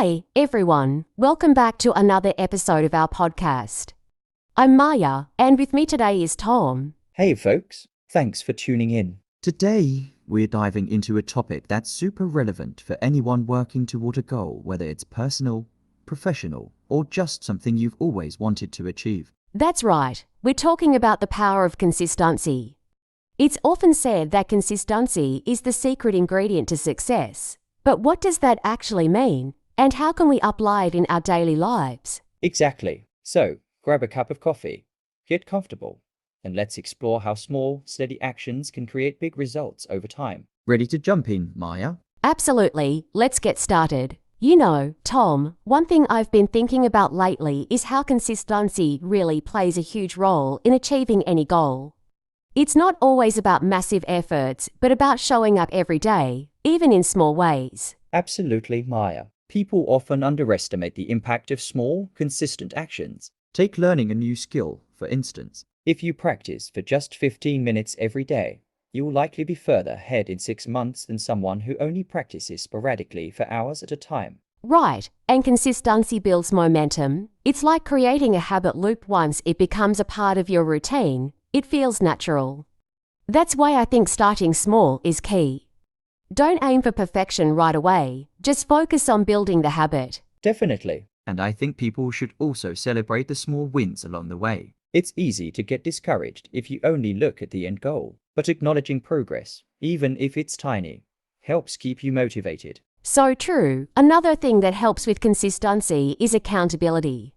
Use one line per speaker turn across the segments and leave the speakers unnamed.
Hi, everyone. Welcome back to another episode of our podcast. I'm Maya, and with me today is Tom.
Hey folks, thanks for tuning in. Today, we're diving into a topic that's super relevant for anyone working toward a goal, whether it's personal, professional, or just something you've always wanted to achieve.
That's right. We're talking about the power of consistency. It's often said that consistency is the secret ingredient to success. But what does that actually mean? And how can we apply it in our daily lives?
Exactly. So, grab a cup of coffee, get comfortable, and let's explore how small, steady actions can create big results over time. Ready to jump in, Maya?
Absolutely. Let's get started. You know, Tom, one thing I've been thinking about lately is how consistency really plays a huge role in achieving any goal. It's not always about massive efforts, but about showing up every day, even in small ways.
Absolutely, Maya. People often underestimate the impact of small, consistent actions. Take learning a new skill, for instance. If you practice for just 15 minutes every day, you will likely be further ahead in 6 months than someone who only practices sporadically for hours at a time.
Right, and consistency builds momentum. It's like creating a habit loop. Once it becomes a part of your routine, it feels natural. That's why I think starting small is key. Don't aim for perfection right away, just focus on building the habit.
Definitely. And I think people should also celebrate the small wins along the way. It's easy to get discouraged if you only look at the end goal, but acknowledging progress, even if it's tiny, helps keep you motivated.
So true. Another thing that helps with consistency is accountability.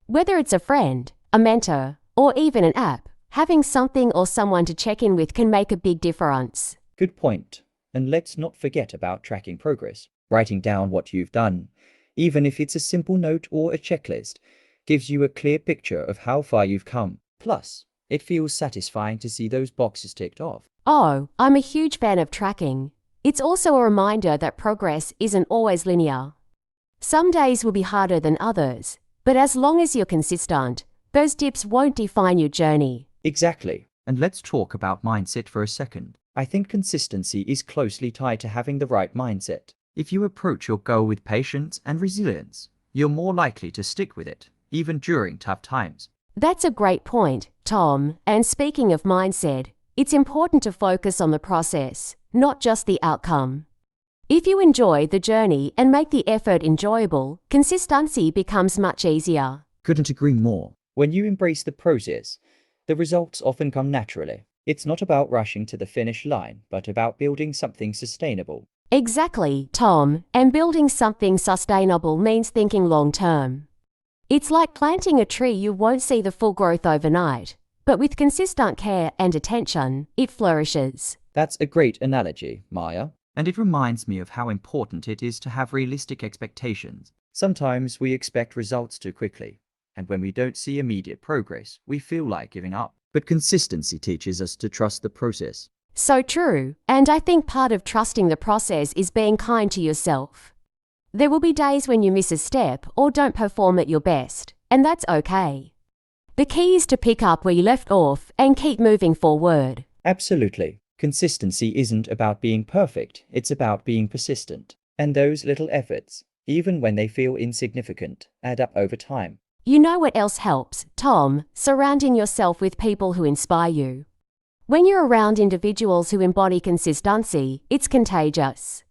Whether it's a friend, a mentor, or even an app, having something or someone to check in with can make a big difference.
Good point. And let's not forget about tracking progress. Writing down what you've done, even if it's a simple note or a checklist, gives you a clear picture of how far you've come. Plus, it feels satisfying to see those boxes ticked off.
Oh, I'm a huge fan of tracking. It's also a reminder that progress isn't always linear. Some days will be harder than others, but as long as you're consistent, those dips won't define your journey.
Exactly. And let's talk about mindset for a second. I think consistency is closely tied to having the right mindset. If you approach your goal with patience and resilience, you're more likely to stick with it, even during tough times.
That's a great point, Tom. And speaking of mindset, it's important to focus on the process, not just the outcome. If you enjoy the journey and make the effort enjoyable, consistency becomes much easier.
Couldn't agree more. When you embrace the process, the results often come naturally. It's not about rushing to the finish line, but about building something sustainable.
Exactly, Tom. And building something sustainable means thinking long term. It's like planting a tree. You won't see the full growth overnight, but with consistent care and attention, it flourishes.
That's a great analogy, Maya. And it reminds me of how important it is to have realistic expectations. Sometimes we expect results too quickly, and when we don't see immediate progress, we feel like giving up. But consistency teaches us to trust the process.
So true. And I think part of trusting the process is being kind to yourself. There will be days when you miss a step or don't perform at your best, and that's okay. The key is to pick up where you left off and keep moving forward.
Absolutely. Consistency isn't about being perfect, it's about being persistent. And those little efforts, even when they feel insignificant, add up over time.
You know what else helps, Tom? Surrounding yourself with people who inspire you. When you're around individuals who embody consistency, it's contagious.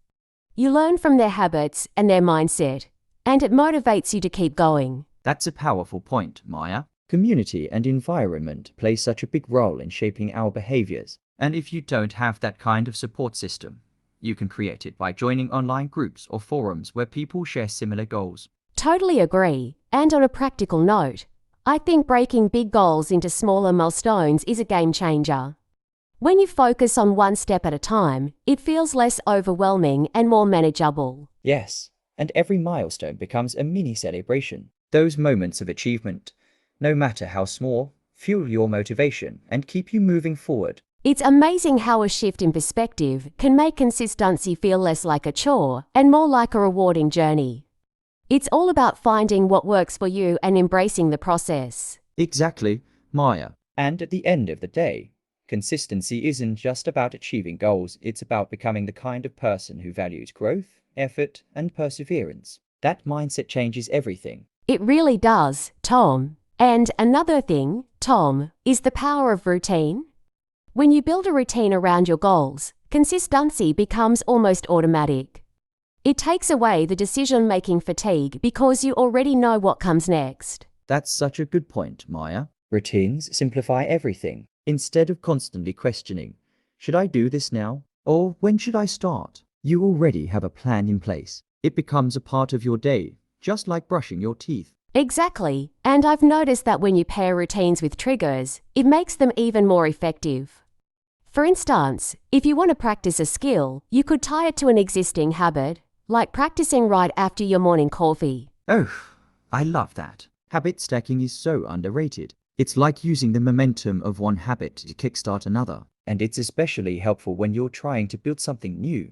You learn from their habits and their mindset, and it motivates you to keep going.
That's a powerful point, Maya. Community and environment play such a big role in shaping our behaviors. And if you don't have that kind of support system, you can create it by joining online groups or forums where people share similar goals.
Totally agree. And on a practical note, I think breaking big goals into smaller milestones is a game changer. When you focus on one step at a time, it feels less overwhelming and more manageable.
Yes, and every milestone becomes a mini celebration. Those moments of achievement, no matter how small, fuel your motivation and keep you moving forward.
It's amazing how a shift in perspective can make consistency feel less like a chore and more like a rewarding journey. It's all about finding what works for you and embracing the process.
Exactly, Maya. And at the end of the day, consistency isn't just about achieving goals, it's about becoming the kind of person who values growth, effort, and perseverance. That mindset changes everything.
It really does, Tom. And another thing, Tom, is the power of routine. When you build a routine around your goals, consistency becomes almost automatic. It takes away the decision-making fatigue because you already know what comes next.
That's such a good point, Maya. Routines simplify everything. Instead of constantly questioning, should I do this now? Or when should I start? You already have a plan in place. It becomes a part of your day, just like brushing your teeth.
Exactly, and I've noticed that when you pair routines with triggers, it makes them even more effective. For instance, if you want to practice a skill, you could tie it to an existing habit, like practicing right after your morning coffee.
Oh, I love that. Habit stacking is so underrated. It's like using the momentum of one habit to kickstart another. And it's especially helpful when you're trying to build something new,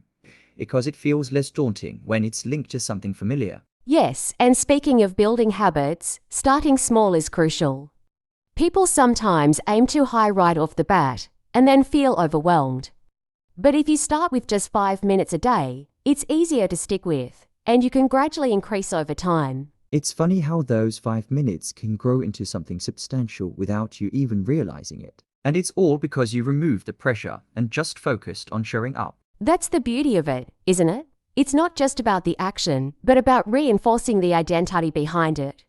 because it feels less daunting when it's linked to something familiar.
Yes, and speaking of building habits, starting small is crucial. People sometimes aim too high right off the bat and then feel overwhelmed. But if you start with just 5 minutes a day, it's easier to stick with, and you can gradually increase over time.
It's funny how those 5 minutes can grow into something substantial without you even realizing it. And it's all because you removed the pressure and just focused on showing up.
That's the beauty of it, isn't it? It's not just about the action, but about reinforcing the identity behind it.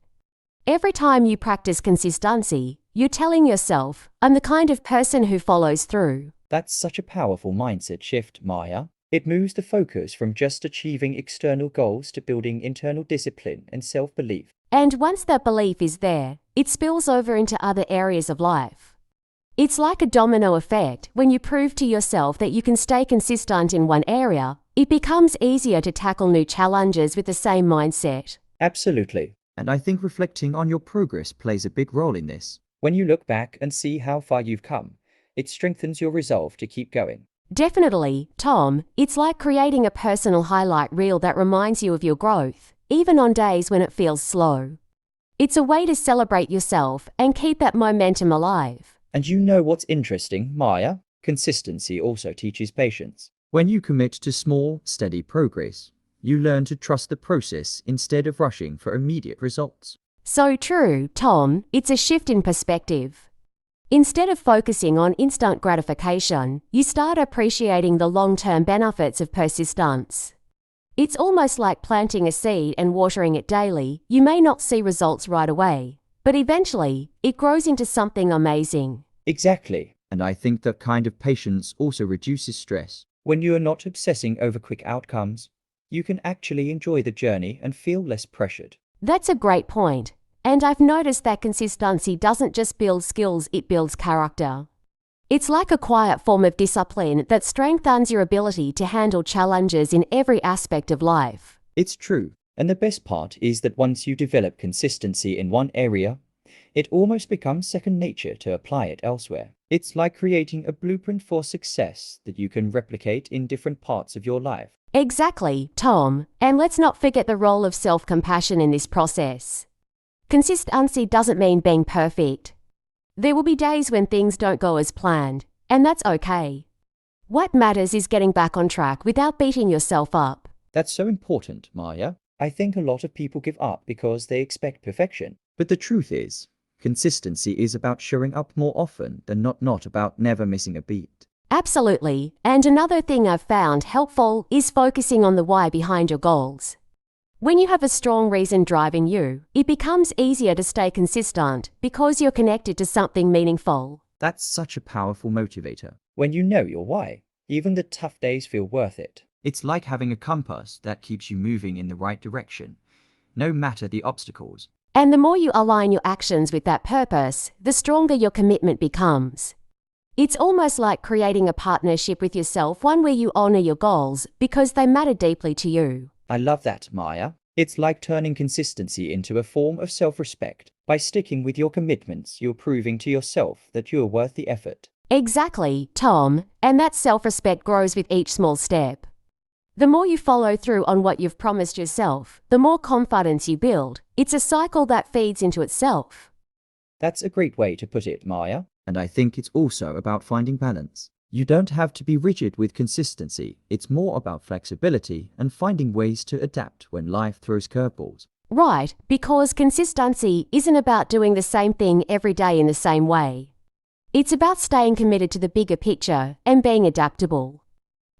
Every time you practice consistency, you're telling yourself, I'm the kind of person who follows through.
That's such a powerful mindset shift, Maya. It moves the focus from just achieving external goals to building internal discipline and self-belief.
And once that belief is there, it spills over into other areas of life. It's like a domino effect. When you prove to yourself that you can stay consistent in one area, it becomes easier to tackle new challenges with the same mindset.
Absolutely. And I think reflecting on your progress plays a big role in this. When you look back and see how far you've come, it strengthens your resolve to keep going.
Definitely, Tom. It's like creating a personal highlight reel that reminds you of your growth, even on days when it feels slow. It's a way to celebrate yourself and keep that momentum alive.
And you know what's interesting, Maya? Consistency also teaches patience. When you commit to small, steady progress, you learn to trust the process instead of rushing for immediate results.
So true, Tom. It's a shift in perspective. Instead of focusing on instant gratification, you start appreciating the long-term benefits of persistence. It's almost like planting a seed and watering it daily. You may not see results right away, but eventually, it grows into something amazing.
Exactly. And I think that kind of patience also reduces stress. When you are not obsessing over quick outcomes, you can actually enjoy the journey and feel less pressured.
That's a great point. And I've noticed that consistency doesn't just build skills, it builds character. It's like a quiet form of discipline that strengthens your ability to handle challenges in every aspect of life.
It's true. And the best part is that once you develop consistency in one area, it almost becomes second nature to apply it elsewhere. It's like creating a blueprint for success that you can replicate in different parts of your life.
Exactly, Tom. And let's not forget the role of self-compassion in this process. Consistency doesn't mean being perfect. There will be days when things don't go as planned, and that's okay. What matters is getting back on track without beating yourself up.
That's so important, Maya. I think a lot of people give up because they expect perfection. But the truth is, consistency is about showing up more often than not about never missing a beat.
Absolutely. And another thing I've found helpful is focusing on the why behind your goals. When you have a strong reason driving you, it becomes easier to stay consistent because you're connected to something meaningful.
That's such a powerful motivator. When you know your why, even the tough days feel worth it. It's like having a compass that keeps you moving in the right direction, no matter the obstacles.
And the more you align your actions with that purpose, the stronger your commitment becomes. It's almost like creating a partnership with yourself, one where you honor your goals because they matter deeply to you.
I love that, Maya. It's like turning consistency into a form of self-respect. By sticking with your commitments, you're proving to yourself that you're worth the effort.
Exactly, Tom. And that self-respect grows with each small step. The more you follow through on what you've promised yourself, the more confidence you build. It's a cycle that feeds into itself.
That's a great way to put it, Maya. And I think it's also about finding balance. You don't have to be rigid with consistency. It's more about flexibility and finding ways to adapt when life throws curveballs.
Right, because consistency isn't about doing the same thing every day in the same way. It's about staying committed to the bigger picture and being adaptable.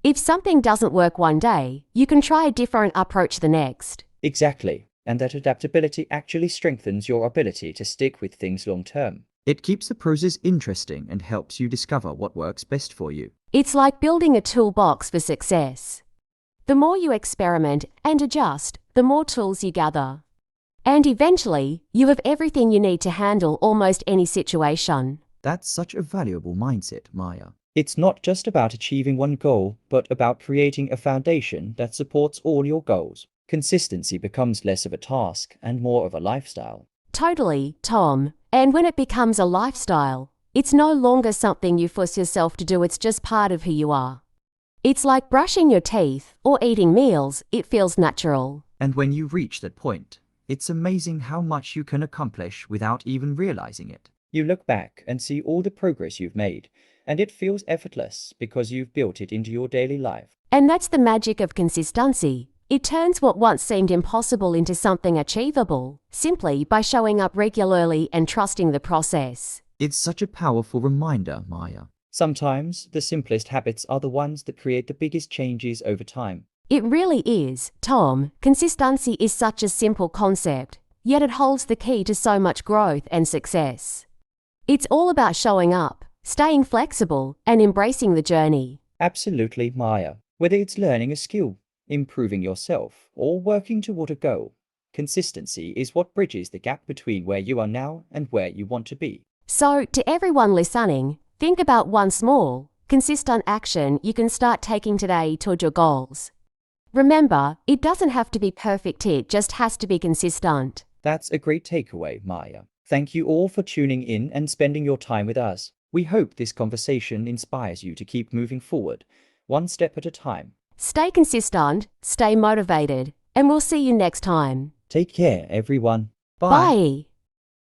If something doesn't work one day, you can try a different approach the next.
Exactly, and that adaptability actually strengthens your ability to stick with things long term. It keeps the process interesting and helps you discover what works best for you.
It's like building a toolbox for success. The more you experiment and adjust, the more tools you gather. And eventually, you have everything you need to handle almost any situation.
That's such a valuable mindset, Maya. It's not just about achieving one goal, but about creating a foundation that supports all your goals. Consistency becomes less of a task and more of a lifestyle.
Totally, Tom. And when it becomes a lifestyle, it's no longer something you force yourself to do, it's just part of who you are. It's like brushing your teeth or eating meals, it feels natural.
And when you reach that point, it's amazing how much you can accomplish without even realizing it. You look back and see all the progress you've made, and it feels effortless because you've built it into your daily life.
And that's the magic of consistency. It turns what once seemed impossible into something achievable, simply by showing up regularly and trusting the process.
It's such a powerful reminder, Maya. Sometimes the simplest habits are the ones that create the biggest changes over time.
It really is, Tom. Consistency is such a simple concept, yet it holds the key to so much growth and success. It's all about showing up, staying flexible, and embracing the journey.
Absolutely, Maya. Whether it's learning a skill, improving yourself, or working toward a goal, consistency is what bridges the gap between where you are now and where you want to be.
So, to everyone listening, think about one small, consistent action you can start taking today toward your goals. Remember, it doesn't have to be perfect, it just has to be consistent.
That's a great takeaway, Maya. Thank you all for tuning in and spending your time with us. We hope this conversation inspires you to keep moving forward, one step at a time.
Stay consistent, stay motivated, and we'll see you next time.
Take care, everyone.
Bye.